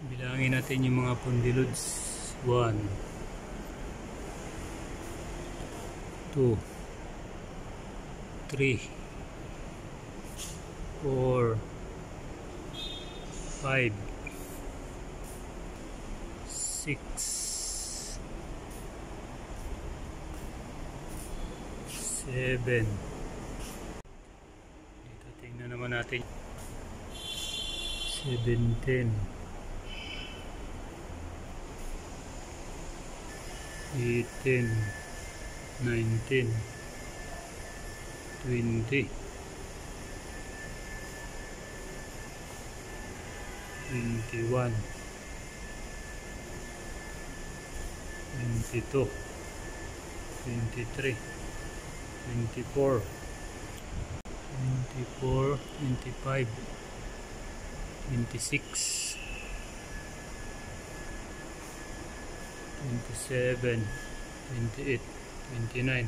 Bilangin natin yung mga pundilods. 1 2 3 4 5 6 7. Dito tingnan naman natin. 17 18 19 20 21 22 23 24 25 26 27 28 29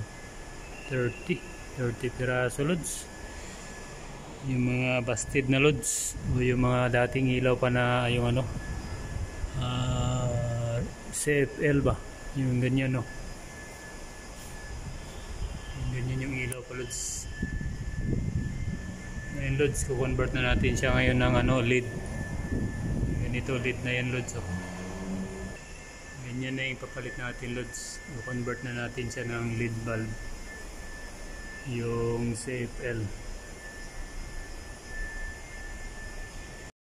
30 piraso lods. Yung mga busted na lods o yung mga dating ilaw pa na yung ano CFL ba, yung ganyan no, yung ganyan yung ilaw pa lods. Ngayon lods, kukonvert na natin siya ngayon ng ano, LED. Ganito LED na yan lods oh. Ganyan na yung papalit natin lods. Kukonvert na natin siya ng LED bulb, yung CFL.